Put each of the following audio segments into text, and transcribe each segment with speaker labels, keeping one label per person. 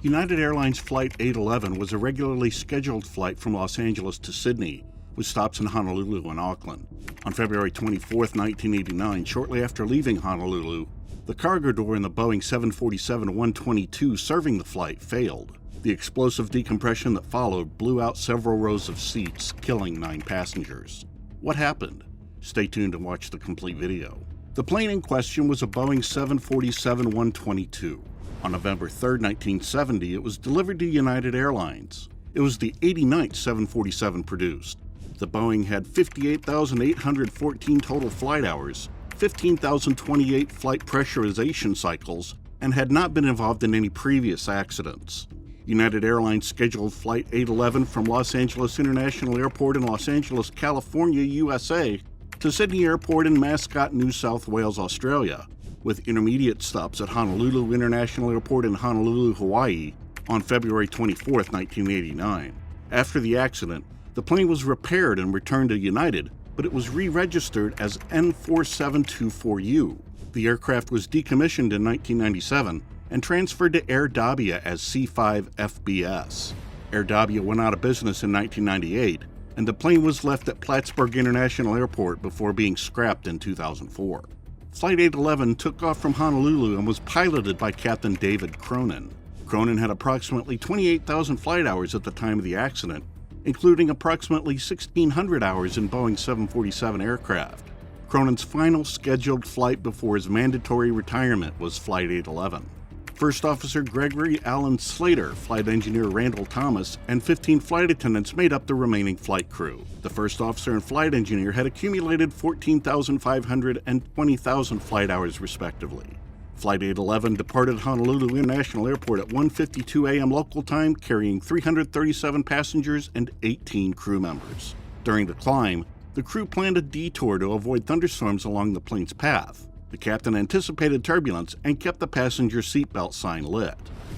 Speaker 1: United Airlines Flight 811 was a regularly scheduled flight from Los Angeles to Sydney, with stops in Honolulu and Auckland. On February 24, 1989, shortly after leaving Honolulu, the cargo door in the Boeing 747-122 serving the flight failed. The explosive decompression that followed blew out several rows of seats, killing 9 passengers. What happened? Stay tuned and watch the complete video. The plane in question was a Boeing 747-122. On November 3, 1970, it was delivered to United Airlines. It was the 89th 747 produced. The Boeing had 58,814 total flight hours, 15,028 flight pressurization cycles, and had not been involved in any previous accidents. United Airlines scheduled Flight 811 from Los Angeles International Airport in Los Angeles, California, USA, to Sydney Airport in Mascot, New South Wales, Australia, with intermediate stops at Honolulu International Airport in Honolulu, Hawaii, on February 24, 1989. After the accident, the plane was repaired and returned to United, but it was re-registered as N4724U. The aircraft was decommissioned in 1997 and transferred to Air Dabia as C5FBS. Air Dabia went out of business in 1998, and the plane was left at Plattsburgh International Airport before being scrapped in 2004. Flight 811 took off from Honolulu and was piloted by Captain David Cronin. Cronin had approximately 28,000 flight hours at the time of the accident, including approximately 1,600 hours in Boeing 747 aircraft. Cronin's final scheduled flight before his mandatory retirement was Flight 811. First Officer Gregory Allen Slater, Flight Engineer Randall Thomas, and 15 flight attendants made up the remaining flight crew. The First Officer and Flight Engineer had accumulated 14,500 and 20,000 flight hours respectively. Flight 811 departed Honolulu International Airport at 1:52 a.m. local time, carrying 337 passengers and 18 crew members. During the climb, the crew planned a detour to avoid thunderstorms along the plane's path. The captain anticipated turbulence and kept the passenger seatbelt sign lit.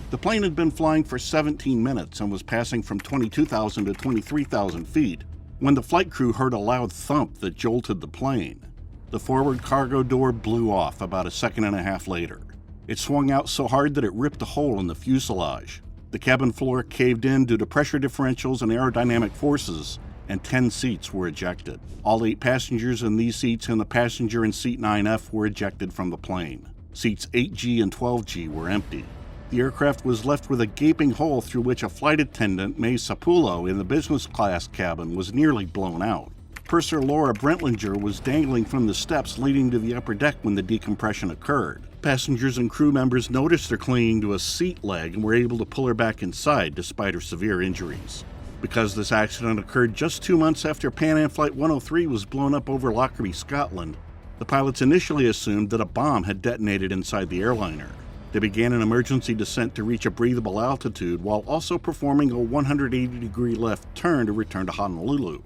Speaker 1: The plane had been flying for 17 minutes and was passing from 22,000 to 23,000 feet when the flight crew heard a loud thump that jolted the plane. The forward cargo door blew off about a second and a half later. It swung out so hard that it ripped a hole in the fuselage. The cabin floor caved in due to pressure differentials and aerodynamic forces, and 10 seats were ejected. All 8 passengers in these seats and the passenger in seat 9F were ejected from the plane. Seats 8G and 12G were empty. The aircraft was left with a gaping hole through which a flight attendant, May Sapulo, in the business class cabin was nearly blown out. Purser Laura Brentlinger was dangling from the steps leading to the upper deck when the decompression occurred. Passengers and crew members noticed her clinging to a seat leg and were able to pull her back inside despite her severe injuries. Because this accident occurred just 2 months after Pan Am Flight 103 was blown up over Lockerbie, Scotland, the pilots initially assumed that a bomb had detonated inside the airliner. They began an emergency descent to reach a breathable altitude while also performing a 180-degree left turn to return to Honolulu.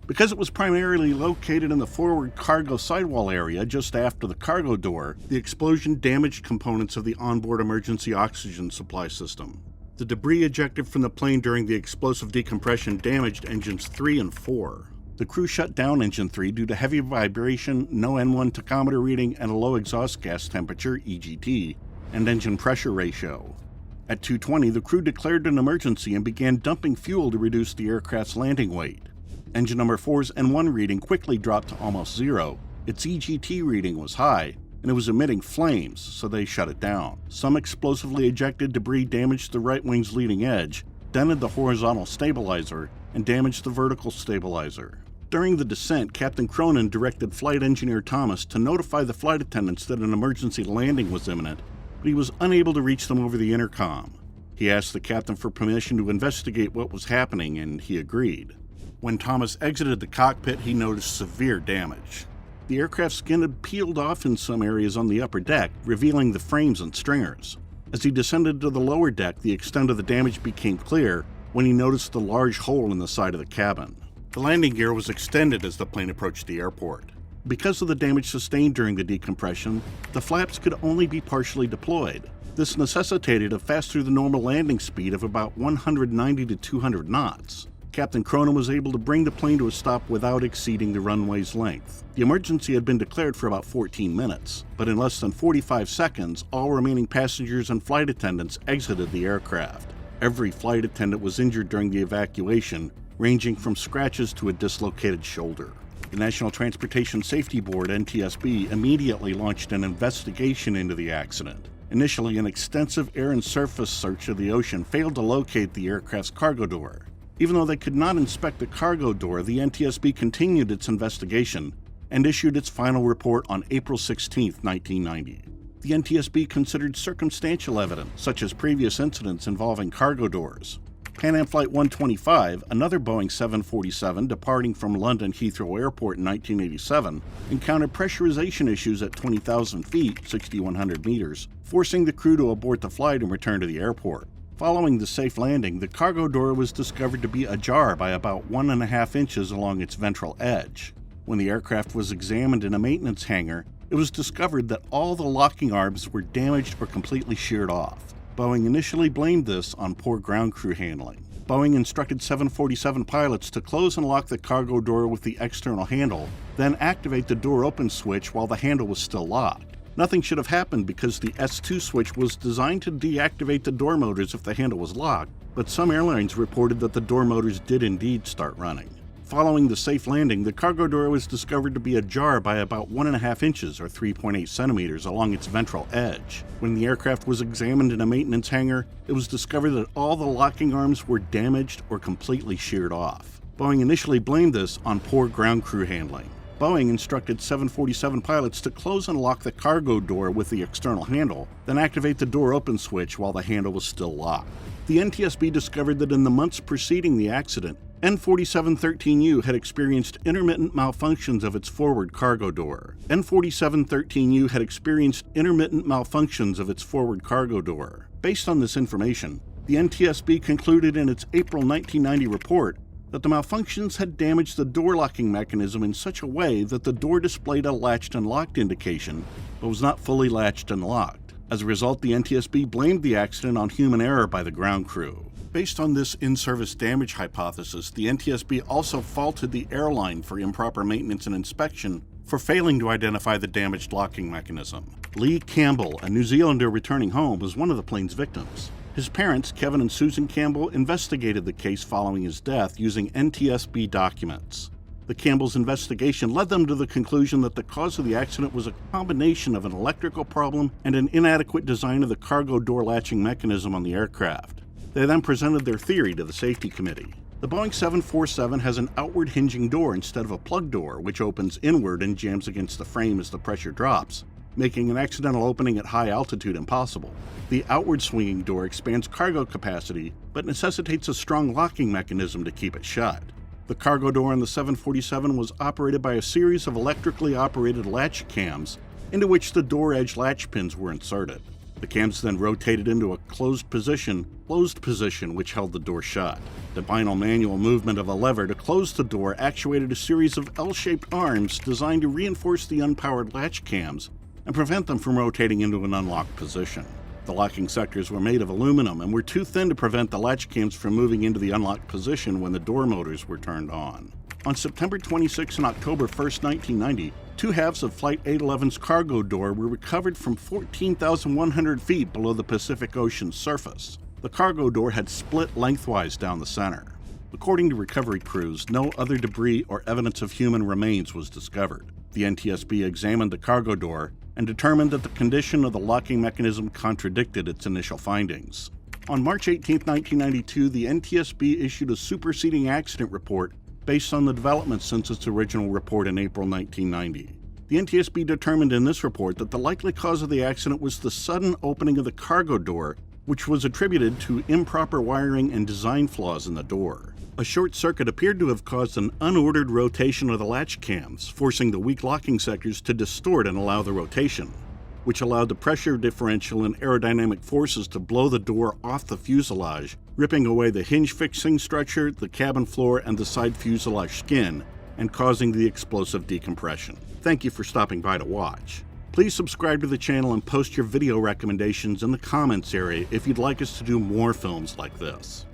Speaker 1: Because it was primarily located in the forward cargo sidewall area just after the cargo door, the explosion damaged components of the onboard emergency oxygen supply system. The debris ejected from the plane during the explosive decompression damaged engines 3 and 4. The crew shut down engine 3 due to heavy vibration, no N1 tachometer reading, and a low exhaust gas temperature, EGT, and engine pressure ratio. At 2:20, the crew declared an emergency and began dumping fuel to reduce the aircraft's landing weight. Engine number 4's N1 reading quickly dropped to almost zero. Its EGT reading was high, and it was emitting flames, so they shut it down. Some explosively ejected debris damaged the right wing's leading edge, dented the horizontal stabilizer, and damaged the vertical stabilizer. During the descent, Captain Cronin directed Flight Engineer Thomas to notify the flight attendants that an emergency landing was imminent, but he was unable to reach them over the intercom. He asked the captain for permission to investigate what was happening, and he agreed. When Thomas exited the cockpit, he noticed severe damage. The aircraft's skin had peeled off in some areas on the upper deck, revealing the frames and stringers. As he descended to the lower deck, the extent of the damage became clear when he noticed the large hole in the side of the cabin. The landing gear was extended as the plane approached the airport. Because of the damage sustained during the decompression, the flaps could only be partially deployed. This necessitated a faster than normal landing speed of about 190 to 200 knots. Captain Cronin was able to bring the plane to a stop without exceeding the runway's length. The emergency had been declared for about 14 minutes, but in less than 45 seconds, all remaining passengers and flight attendants exited the aircraft. Every flight attendant was injured during the evacuation, ranging from scratches to a dislocated shoulder. The National Transportation Safety Board, NTSB, immediately launched an investigation into the accident. Initially, an extensive air and surface search of the ocean failed to locate the aircraft's cargo door. Even though they could not inspect the cargo door, the NTSB continued its investigation and issued its final report on April 16, 1990. The NTSB considered circumstantial evidence, such as previous incidents involving cargo doors. Pan Am Flight 125, another Boeing 747 departing from London Heathrow Airport in 1987, encountered pressurization issues at 20,000 feet, 6,100 meters, forcing the crew to abort the flight and return to the airport. Following the safe landing, the cargo door was discovered to be ajar by about 1.5 inches along its ventral edge. When the aircraft was examined in a maintenance hangar, it was discovered that all the locking arms were damaged or completely sheared off. Boeing initially blamed this on poor ground crew handling. Boeing instructed 747 pilots to close and lock the cargo door with the external handle, then activate the door open switch while the handle was still locked. Nothing should have happened because the S2 switch was designed to deactivate the door motors if the handle was locked, but some airlines reported that the door motors did indeed start running. Following the safe landing, the cargo door was discovered to be ajar by about 1.5 inches or 3.8 centimeters along its ventral edge. When the aircraft was examined in a maintenance hangar, it was discovered that all the locking arms were damaged or completely sheared off. Boeing initially blamed this on poor ground crew handling. Boeing instructed 747 pilots to close and lock the cargo door with the external handle, then activate the door open switch while the handle was still locked. The NTSB discovered that in the months preceding the accident, N4713U had experienced intermittent malfunctions of its forward cargo door. N4713U had experienced intermittent malfunctions of its forward cargo door. Based on this information, the NTSB concluded in its April 1990 report that the malfunctions had damaged the door locking mechanism in such a way that the door displayed a latched and locked indication, but was not fully latched and locked. As a result, the NTSB blamed the accident on human error by the ground crew. Based on this in-service damage hypothesis, the NTSB also faulted the airline for improper maintenance and inspection for failing to identify the damaged locking mechanism. Lee Campbell, a New Zealander returning home, was one of the plane's victims. His parents, Kevin and Susan Campbell, investigated the case following his death using NTSB documents. The Campbells' investigation led them to the conclusion that the cause of the accident was a combination of an electrical problem and an inadequate design of the cargo door latching mechanism on the aircraft. They then presented their theory to the safety committee. The Boeing 747 has an outward hinging door instead of a plug door, which opens inward and jams against the frame as the pressure drops, making an accidental opening at high altitude impossible. The outward swinging door expands cargo capacity, but necessitates a strong locking mechanism to keep it shut. The cargo door on the 747 was operated by a series of electrically operated latch cams, into which the door edge latch pins were inserted. The cams then rotated into a closed position, which held the door shut. The final manual movement of a lever to close the door actuated a series of L-shaped arms designed to reinforce the unpowered latch cams and prevent them from rotating into an unlocked position. The locking sectors were made of aluminum and were too thin to prevent the latch cams from moving into the unlocked position when the door motors were turned on. On September 26 and October 1, 1990, two halves of Flight 811's cargo door were recovered from 14,100 feet below the Pacific Ocean's surface. The cargo door had split lengthwise down the center. According to recovery crews, no other debris or evidence of human remains was discovered. The NTSB examined the cargo door and determined that the condition of the locking mechanism contradicted its initial findings. On March 18, 1992, the NTSB issued a superseding accident report based on the developments since its original report in April 1990. The NTSB determined in this report that the likely cause of the accident was the sudden opening of the cargo door, which was attributed to improper wiring and design flaws in the door. A short circuit appeared to have caused an unordered rotation of the latch cams, forcing the weak locking sectors to distort and allow the rotation, which allowed the pressure differential and aerodynamic forces to blow the door off the fuselage, ripping away the hinge fixing structure, the cabin floor, and the side fuselage skin, and causing the explosive decompression. Thank you for stopping by to watch. Please subscribe to the channel and post your video recommendations in the comments area if you'd like us to do more films like this.